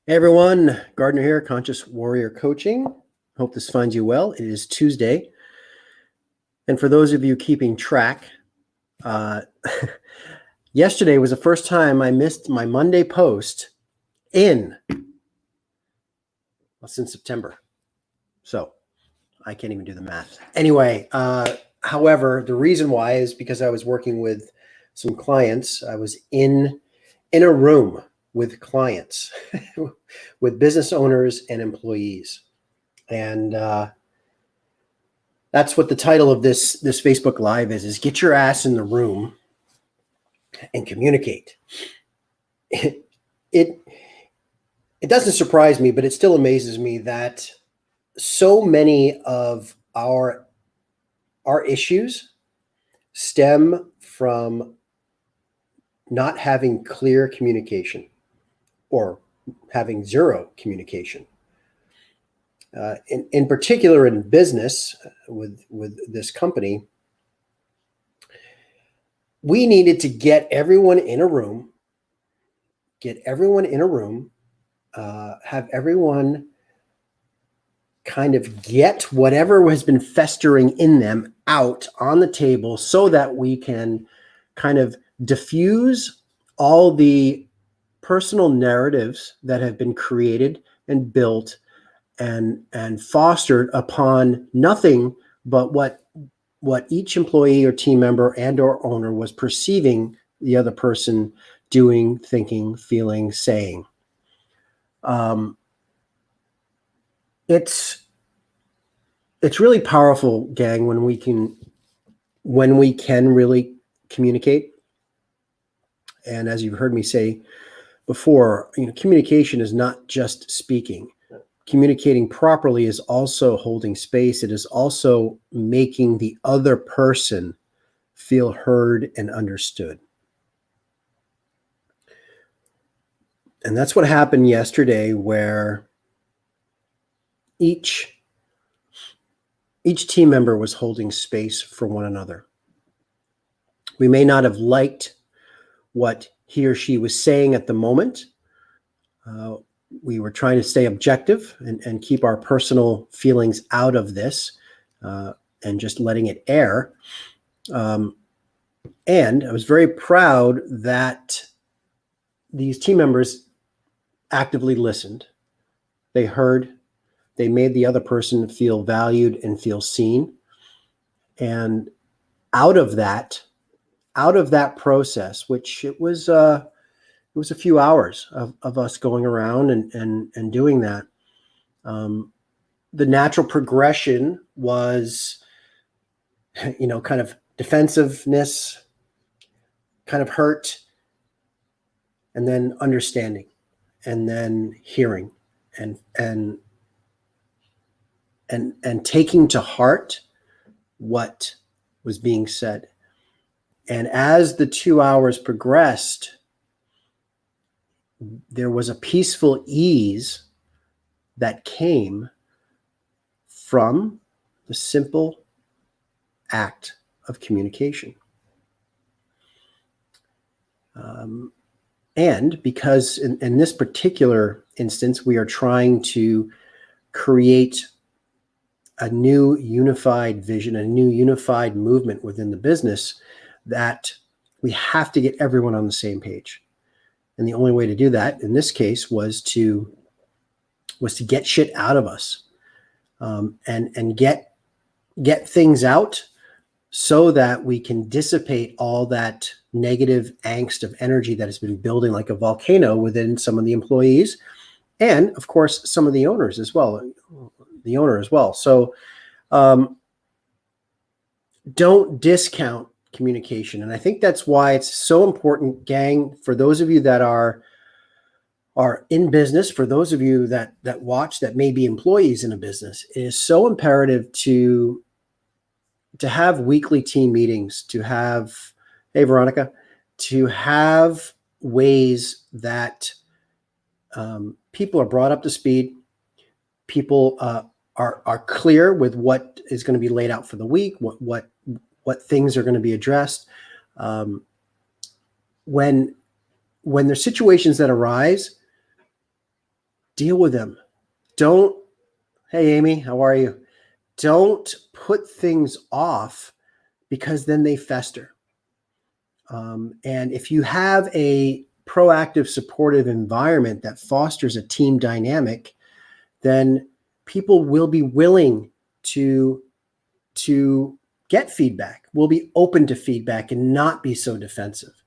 Hey everyone, Gardner here, Conscious Warrior Coaching. Hope this finds you well. It is Tuesday. And for those of you keeping track, yesterday was the first time I missed my Monday post since September. So I can't even do the math. Anyway, however, the reason why is because I was working with some clients. I was in a room with clients, with business owners and employees. And that's what the title of this Facebook Live is get your ass in the room and communicate. It doesn't surprise me, but it still amazes me that so many of our issues stem from not having clear communication or having zero communication. In particular, in business with this company, we needed to get everyone in a room, have everyone kind of get whatever has been festering in them out on the table so that we can kind of diffuse all the personal narratives that have been created and built and fostered upon nothing but what each employee or team member and or owner was perceiving the other person doing, thinking, feeling, saying. It's really powerful, gang, when we can really communicate. And as you've heard me say before, communication is not just speaking. Communicating properly is also holding space. It is also making the other person feel heard and understood. And that's what happened yesterday, where each team member was holding space for one another. We may not have liked what he or she was saying at the moment. We were trying to stay objective and keep our personal feelings out of this and just letting it air. And I was very proud that these team members actively listened. They heard, they made the other person feel valued and feel seen. And out of that process, which it was a few hours of us going around and doing that. The natural progression was, kind of defensiveness, kind of hurt, and then understanding, and then hearing, and taking to heart what was being said. And as the 2 hours progressed, there was a peaceful ease that came from the simple act of communication. And because in this particular instance, we are trying to create a new unified vision, a new unified movement within the business, that we have to get everyone on the same page. And the only way to do that in this case was to get shit out of us, and get things out so that we can dissipate all that negative angst of energy that has been building like a volcano within some of the employees, and of course some of the owners as well, So don't discount communication. And I think that's why it's so important, gang, for those of you that are in business, for those of you that watch that may be employees in a business, it is so imperative to have weekly team meetings, to have, hey, Veronica, to have ways that people are brought up to speed, people are clear with what is going to be laid out for the week, what things are going to be addressed. When there's situations that arise, deal with them. Don't, hey, Amy, how are you? Don't put things off because then they fester. And if you have a proactive, supportive environment that fosters a team dynamic, then people will be willing to get feedback, will be open to feedback and not be so defensive.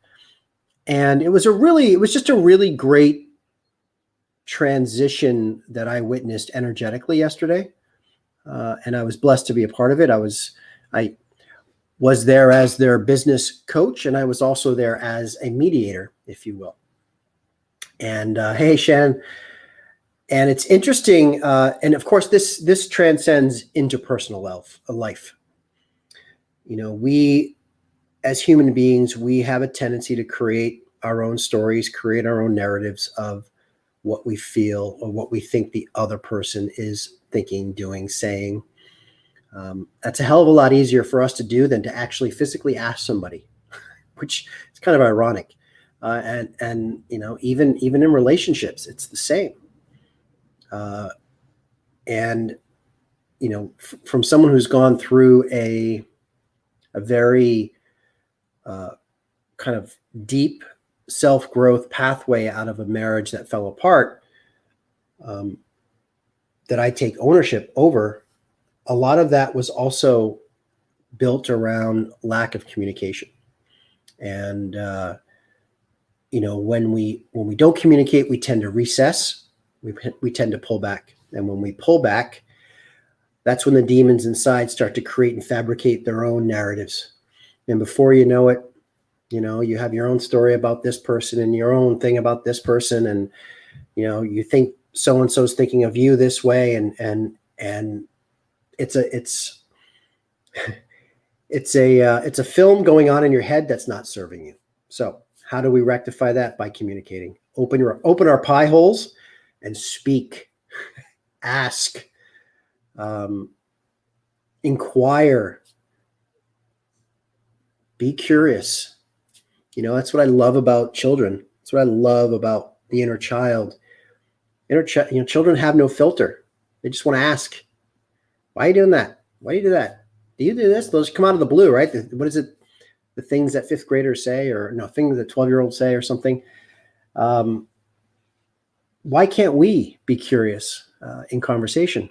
And it was just a really great transition that I witnessed energetically yesterday. And I was blessed to be a part of it. I was there as their business coach, and I was also there as a mediator, if you will. And hey, Shannon. And it's interesting, and of course, this transcends interpersonal life. You know, we, as human beings, we have a tendency to create our own stories, create our own narratives of what we feel or what we think the other person is thinking, doing, saying. That's a hell of a lot easier for us to do than to actually physically ask somebody, which is kind of ironic. And you know, even in relationships, it's the same. And you know, from someone who's gone through a very kind of deep self-growth pathway out of a marriage that fell apart, that I take ownership over, a lot of that was also built around lack of communication. And you know, when we don't communicate, we tend to recess. We tend to pull back. And when we pull back, that's when the demons inside start to create and fabricate their own narratives. And before you know it, you know, you have your own story about this person and your own thing about this person. And, you know, you think so-and-so's thinking of you this way. And it's a film going on in your head that's not serving you. So how do we rectify that? By communicating. Open our pie holes and speak, ask, inquire, be curious. You know, that's what I love about children. That's what I love about the inner child. Children have no filter. They just want to ask, why are you doing that? Why do you do that? Do you do this? Those come out of the blue, right? What is it? The things that fifth graders say, or no, things that 12-year-olds say or something. Why can't we be curious in conversation?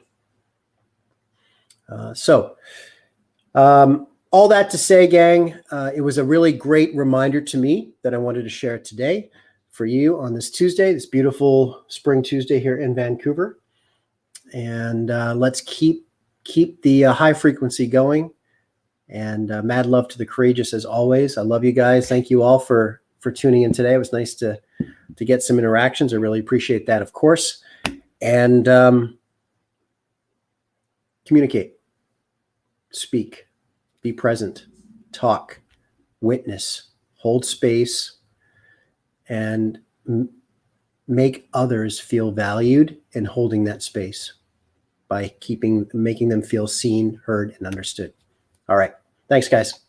All that to say, gang, it was a really great reminder to me that I wanted to share today for you on this Tuesday, this beautiful spring Tuesday here in Vancouver. And let's keep the high frequency going. And mad love to the courageous as always. I love you guys. Thank you all for tuning in today. It was nice to get some interactions. I really appreciate that, of course. And communicate, speak, be present, talk, witness, hold space, and make others feel valued in holding that space by making them feel seen, heard, and understood. All right. Thanks, guys.